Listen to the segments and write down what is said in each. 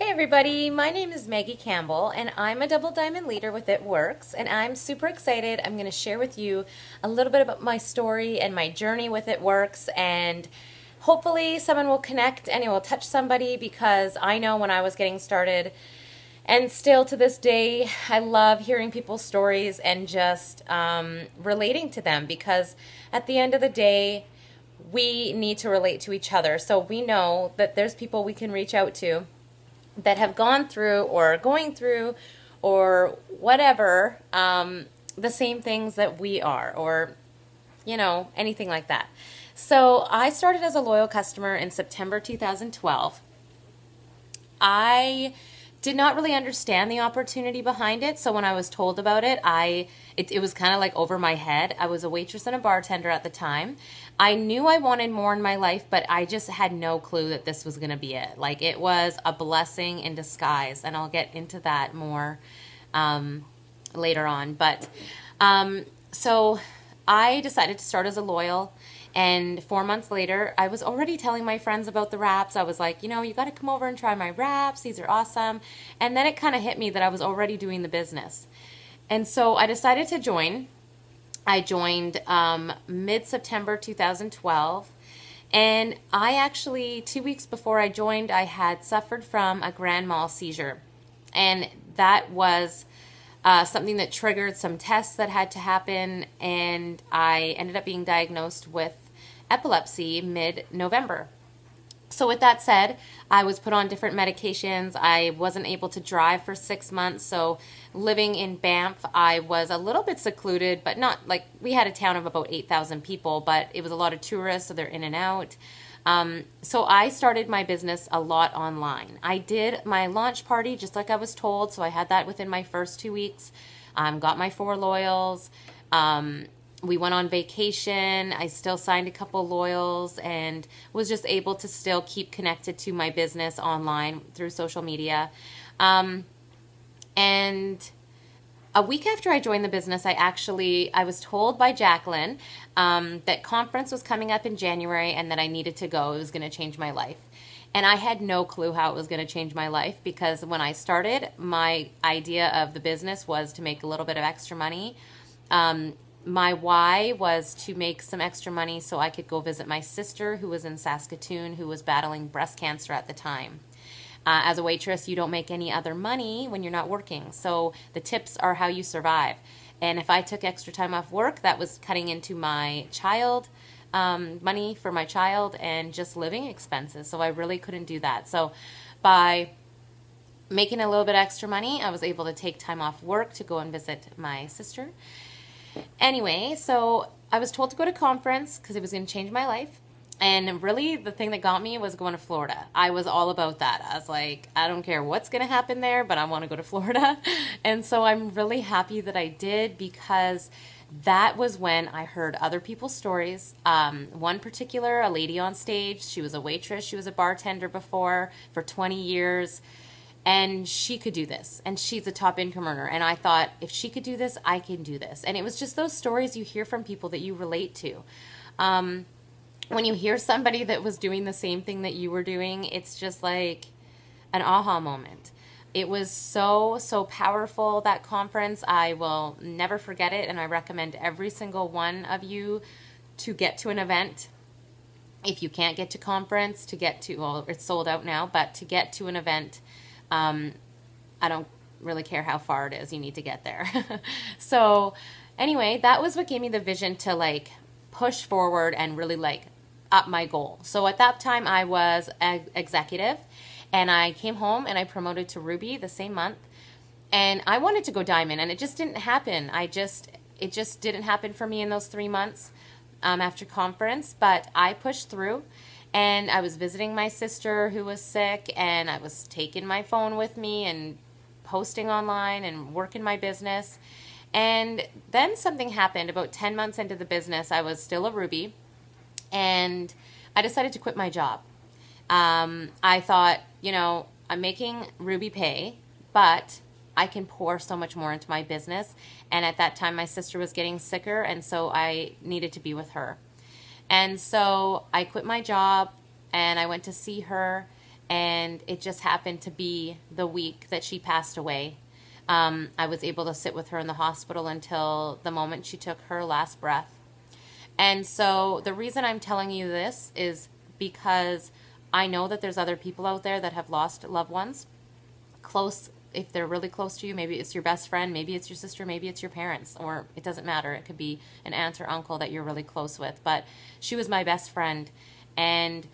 Hey everybody, my name is Maggie Campbell and I'm a Double Diamond leader with It Works, and I'm super excited. I'm going to share with you a little bit about my story and my journey with It Works, and hopefully someone will connect and it will touch somebody, because I know when I was getting started, and still to this day, I love hearing people's stories and just relating to them, because at the end of the day, we need to relate to each other. So we know that there's people we can reach out to that have gone through or are going through or whatever, the same things that we are, or anything like that. So I started as a loyal customer in September 2012. I did not really understand the opportunity behind it. So when I was told about it, it was kind of like over my head. I was a waitress and a bartender at the time. I knew I wanted more in my life, but I just had no clue that this was going to be it. Like, it was a blessing in disguise, and I'll get into that more later on. But so I decided to start as a loyal. And 4 months later, I was already telling my friends about the wraps. I was like, you got to come over and try my wraps. These are awesome. And then it kind of hit me that I was already doing the business. And so I decided to join. I joined mid-September 2012. And I actually, 2 weeks before I joined, I had suffered from a grand mal seizure. And that was something that triggered some tests that had to happen. And I ended up being diagnosed with epilepsy mid-November. So with that said, I was put on different medications. I wasn't able to drive for 6 months. So living in Banff, I was a little bit secluded, but not like, we had a town of about 8,000 people, but it was a lot of tourists, so they're in and out. So I started my business a lot online. I did my launch party just like I was told. So I had that within my first 2 weeks. Got my 4 loyals. We went on vacation. I still signed a couple loyals and was just able to still keep connected to my business online through social media. And a week after I joined the business, I was told by Jacqueline that conference was coming up in January and that I needed to go. It was going to change my life. And I had no clue how it was going to change my life, because when I started, my idea of the business was to make a little bit of extra money. My why was to make some extra money so I could go visit my sister, who was in Saskatoon, who was battling breast cancer at the time. As a waitress, you don't make any other money when you're not working. So the tips are how you survive. And if I took extra time off work, that was cutting into my child, money for my child, and just living expenses. So I really couldn't do that. So by making a little bit extra money, I was able to take time off work to go and visit my sister. Anyway, so I was told to go to conference because it was going to change my life. And really, the thing that got me was going to Florida. I was all about that. I was like, I don't care what's going to happen there, but I want to go to Florida. And so I'm really happy that I did, because that was when I heard other people's stories. One particular, a lady on stage, she was a waitress. She was a bartender before for 20 years. And she could do this. And she's a top income earner. And I thought, if she could do this, I can do this. And it was just those stories you hear from people that you relate to. When you hear somebody that was doing the same thing that you were doing, it's just like an aha moment. It was so, so powerful, that conference. I will never forget it. And I recommend every single one of you to get to an event. If you can't get to conference, well, it's sold out now, but to get to an event, I don't really care how far it is, you need to get there. So anyway, that was what gave me the vision to like push forward and really like up my goal. So at that time I was an executive, and I came home and I promoted to Ruby the same month, and I wanted to go diamond, and it just didn't happen. It just didn't happen for me in those 3 months after conference, but I pushed through. And I was visiting my sister who was sick, and I was taking my phone with me and posting online and working my business. And then something happened. About 10 months into the business, I was still a Ruby, and I decided to quit my job. I thought, I'm making Ruby pay, but I can pour so much more into my business. And at that time, my sister was getting sicker, and so I needed to be with her. And so I quit my job and I went to see her, And it just happened to be the week that she passed away. I was able to sit with her in the hospital until the moment she took her last breath. And so the reason I'm telling you this is because I know that there's other people out there that have lost loved ones close. If they're really close to you, maybe it's your best friend, maybe it's your sister, maybe it's your parents, or it doesn't matter. It could be an aunt or uncle that you're really close with. But she was my best friend. And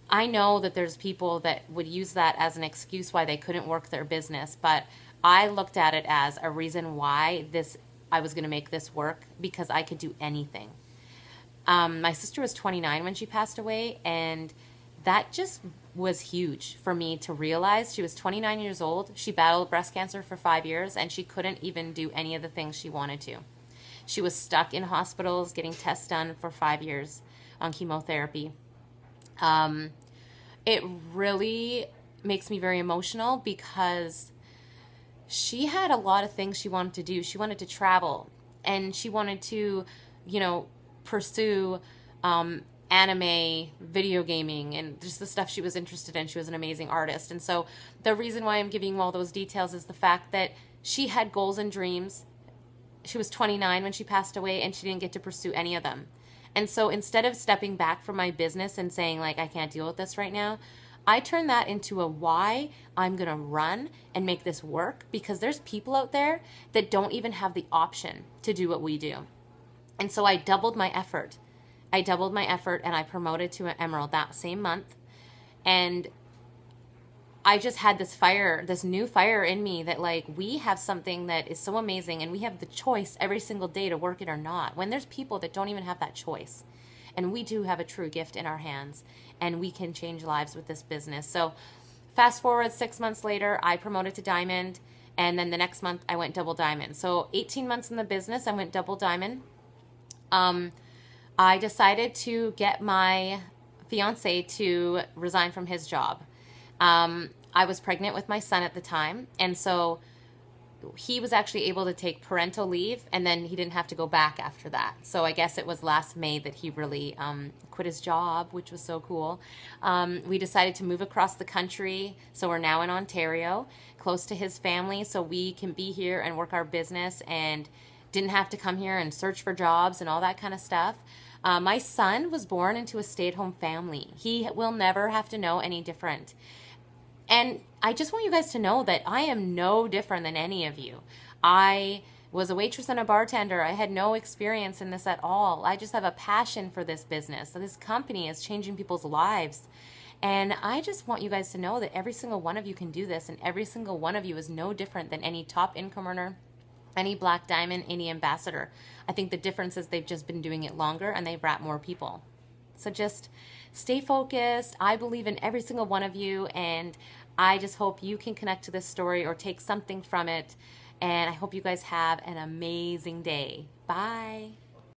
I know that there's people that would use that as an excuse why they couldn't work their business. But I looked at it as a reason why I was going to make this work, because I could do anything. My sister was 29 when she passed away, and that just was huge for me to realize. She was 29 years old. She battled breast cancer for 5 years, and she couldn't even do any of the things she wanted to. She was stuck in hospitals getting tests done for 5 years on chemotherapy. It really makes me very emotional because she had a lot of things she wanted to do. She wanted to travel, and she wanted to, pursue anime, video gaming, and just the stuff she was interested in. She was an amazing artist. And so the reason why I'm giving you all those details is the fact that she had goals and dreams. She was 29 when she passed away, and she didn't get to pursue any of them. And so instead of stepping back from my business and saying, like, I can't deal with this right now, I turned that into a why. I'm going to run and make this work, because there's people out there that don't even have the option to do what we do. And so I doubled my effort. And I promoted to an emerald that same month. And I just had this new fire in me that, like, we have something that is so amazing, and we have the choice every single day to work it or not, when there's people that don't even have that choice. And we do have a true gift in our hands, and we can change lives with this business. So fast forward 6 months later, I promoted to diamond, and then the next month I went double diamond. So 18 months in the business, I went double diamond. I decided to get my fiance to resign from his job. I was pregnant with my son at the time, and so he was actually able to take parental leave, and then he didn't have to go back after that. So I guess it was last May that he really quit his job, which was so cool. We decided to move across the country, so we're now in Ontario, close to his family, so we can be here and work our business and didn't have to come here and search for jobs and all that kind of stuff. My son was born into a stay-at-home family. He will never have to know any different. And I just want you guys to know that I am no different than any of you. I was a waitress and a bartender. I had no experience in this at all. I just have a passion for this business. So this company is changing people's lives. And I just want you guys to know that every single one of you can do this, and every single one of you is no different than any top income earner, any black diamond, any ambassador. I think the difference is they've just been doing it longer, and they've wrapped more people. So just stay focused. I believe in every single one of you, and I just hope you can connect to this story or take something from it. And I hope you guys have an amazing day. Bye.